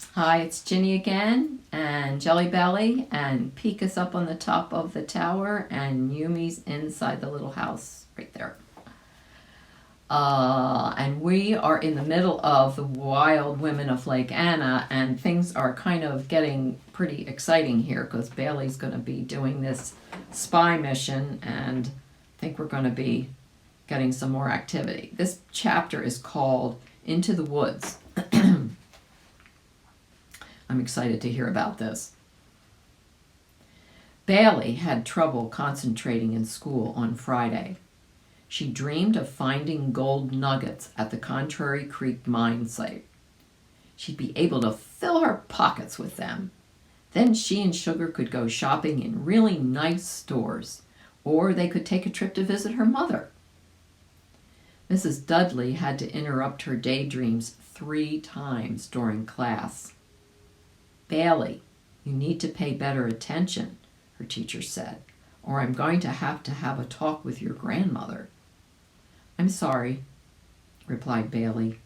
Hi, it's Ginny again, and Jelly Belly, and Peek is up on the top of the tower, and Yumi's inside the little house right there. And we are in the middle of the Wild Women of Lake Anna, and things are kind of getting pretty exciting here because Bailey's going to be doing this spy mission, and I think we're going to be getting some more activity. This chapter is called Into the Woods. I'm excited to hear about this. Bailey had trouble concentrating in school on Friday. She dreamed of finding gold nuggets at the Contrary Creek mine site. She'd be able to fill her pockets with them. Then she and Sugar could go shopping in really nice stores, or they could take a trip to visit her mother. Mrs. Dudley had to interrupt her daydreams 3 times during class. Bailey, you need to pay better attention, her teacher said, or I'm going to have a talk with your grandmother. I'm sorry, replied Bailey.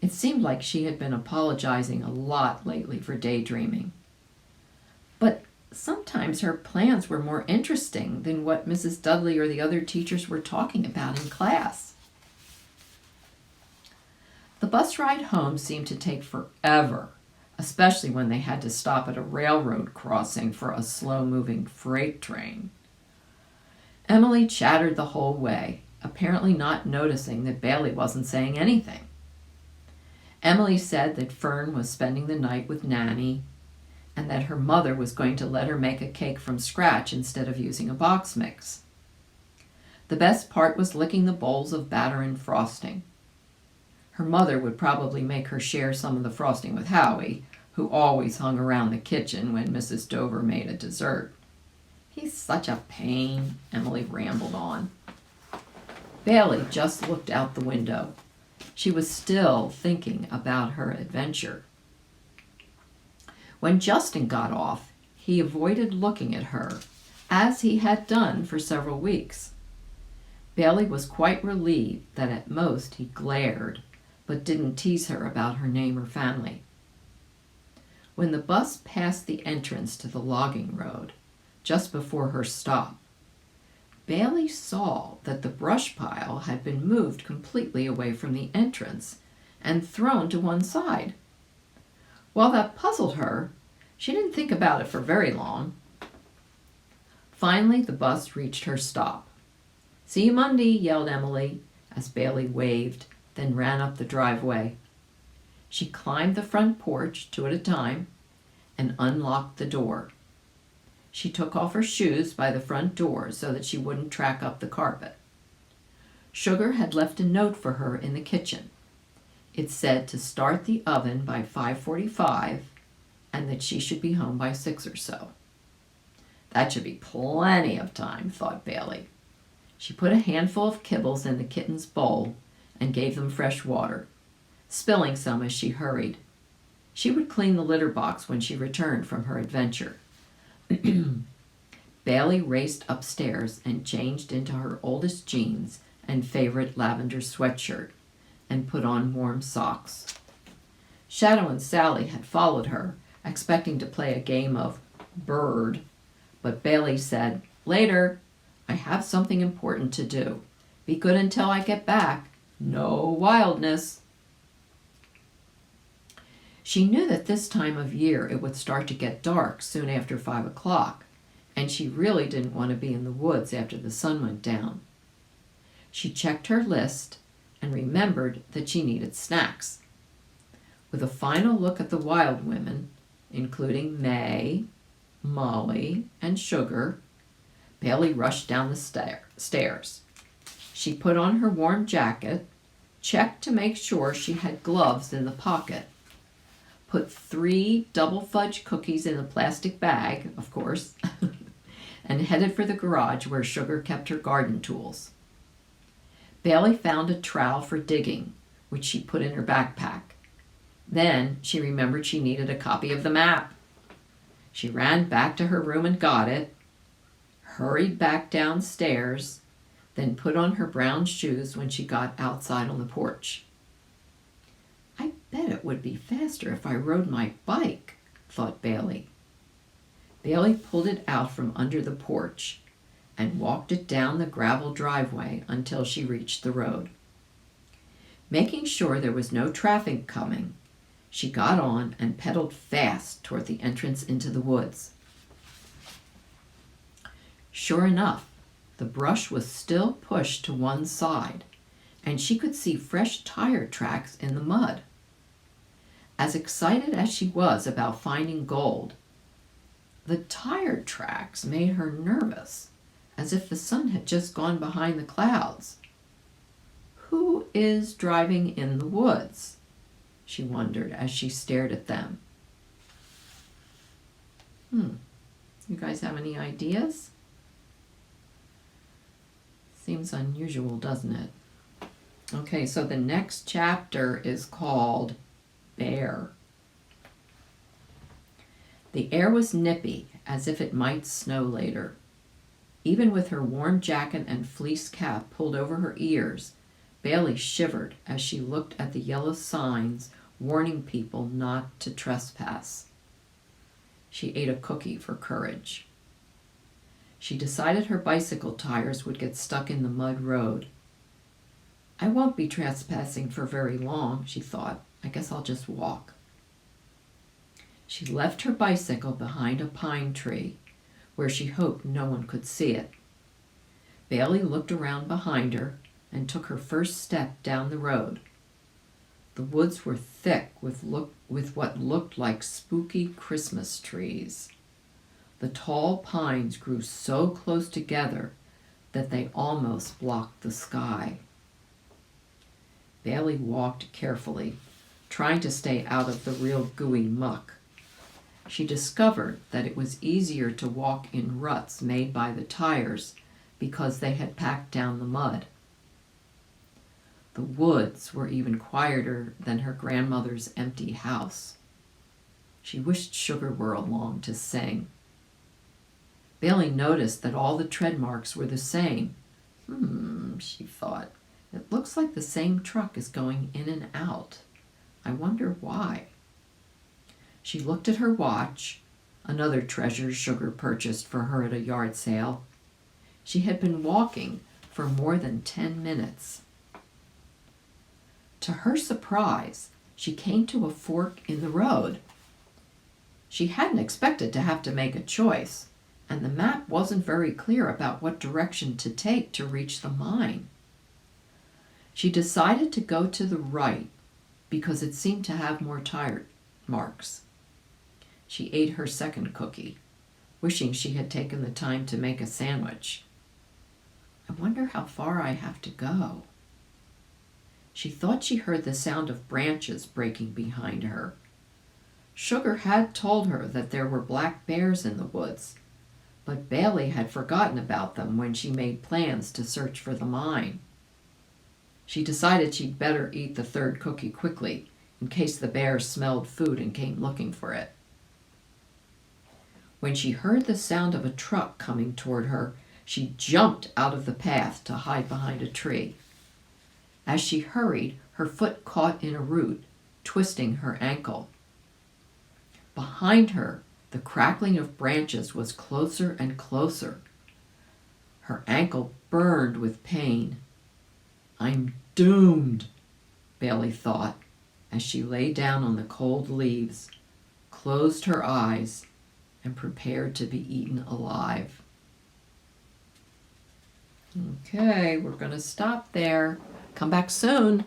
It seemed like she had been apologizing a lot lately for daydreaming. But sometimes her plans were more interesting than what Mrs. Dudley or the other teachers were talking about in class. The bus ride home seemed to take forever, especially when they had to stop at a railroad crossing for a slow-moving freight train. Emily chattered the whole way, apparently not noticing that Bailey wasn't saying anything. Emily said that Fern was spending the night with Nanny and that her mother was going to let her make a cake from scratch instead of using a box mix. The best part was licking the bowls of batter and frosting. Her mother would probably make her share some of the frosting with Howie, who always hung around the kitchen when Mrs. Dover made a dessert. He's such a pain, Emily rambled on. Bailey just looked out the window. She was still thinking about her adventure. When Justin got off, he avoided looking at her, as he had done for several weeks. Bailey was quite relieved that at most he glared, but didn't tease her about her name or family. When the bus passed the entrance to the logging road, just before her stop, Bailey saw that the brush pile had been moved completely away from the entrance and thrown to one side. While that puzzled her, she didn't think about it for very long. Finally, the bus reached her stop. "See you Monday," yelled Emily, as Bailey waved, then ran up the driveway. She climbed the front porch 2 at a time and unlocked the door. She took off her shoes by the front door so that she wouldn't track up the carpet. Sugar had left a note for her in the kitchen. It said to start the oven by 5:45 and that she should be home by 6 or so. That should be plenty of time, thought Bailey. She put a handful of kibbles in the kitten's bowl and gave them fresh water, spilling some as she hurried. She would clean the litter box when she returned from her adventure. Bailey raced upstairs and changed into her oldest jeans and favorite lavender sweatshirt and put on warm socks. Shadow and Sally had followed her, expecting to play a game of bird, but Bailey said, "Later, I have something important to do. Be good until I get back. No wildness." She knew that this time of year it would start to get dark soon after 5 o'clock, and she really didn't want to be in the woods after the sun went down. She checked her list and remembered that she needed snacks. With a final look at the wild women, including May, Molly, and Sugar, Bailey rushed down the stairs. She put on her warm jacket, checked to make sure she had gloves in the pocket, put 3 double fudge cookies in a plastic bag, of course, and headed for the garage where Sugar kept her garden tools. Bailey found a trowel for digging, which she put in her backpack. Then she remembered she needed a copy of the map. She ran back to her room and got it, hurried back downstairs, then put on her brown shoes when she got outside on the porch. "I bet it would be faster if I rode my bike, thought Bailey. Bailey pulled it out from under the porch and walked it down the gravel driveway until she reached the road. Making sure there was no traffic coming, she got on and pedaled fast toward the entrance into the woods. Sure enough, the brush was still pushed to one side, and she could see fresh tire tracks in the mud. As excited as she was about finding gold, the tire tracks made her nervous, as if the sun had just gone behind the clouds. Who is driving in the woods? She wondered as she stared at them. You guys have any ideas? Seems unusual, doesn't it? Okay, so the next chapter is called Bear. The air was nippy, as if it might snow later. Even with her warm jacket and fleece cap pulled over her ears, Bailey shivered as she looked at the yellow signs warning people not to trespass. She ate a cookie for courage. She decided her bicycle tires would get stuck in the mud road. I won't be trespassing for very long, she thought. I guess I'll just walk. She left her bicycle behind a pine tree, where she hoped no one could see it. Bailey looked around behind her and took her first step down the road. The woods were thick with what looked like spooky Christmas trees. The tall pines grew so close together that they almost blocked the sky. Bailey walked carefully, trying to stay out of the real gooey muck. She discovered that it was easier to walk in ruts made by the tires because they had packed down the mud. The woods were even quieter than her grandmother's empty house. She wished Sugar were along to sing. Bailey noticed that all the tread marks were the same. She thought, it looks like the same truck is going in and out. I wonder why. She looked at her watch, another treasure Sugar purchased for her at a yard sale. She had been walking for more than 10 minutes. To her surprise, she came to a fork in the road. She hadn't expected to have to make a choice, and the map wasn't very clear about what direction to take to reach the mine. She decided to go to the right because it seemed to have more tire marks. She ate her second cookie, wishing she had taken the time to make a sandwich. I wonder how far I have to go. She thought she heard the sound of branches breaking behind her. Sugar had told her that there were black bears in the woods, but Bailey had forgotten about them when she made plans to search for the mine. She decided she'd better eat the third cookie quickly, in case the bears smelled food and came looking for it. When she heard the sound of a truck coming toward her, she jumped out of the path to hide behind a tree. As she hurried, her foot caught in a root, twisting her ankle. Behind her, the crackling of branches was closer and closer. Her ankle burned with pain. I'm doomed, Bailey thought, as she lay down on the cold leaves, closed her eyes, and prepared to be eaten alive. Okay, we're going to stop there. Come back soon.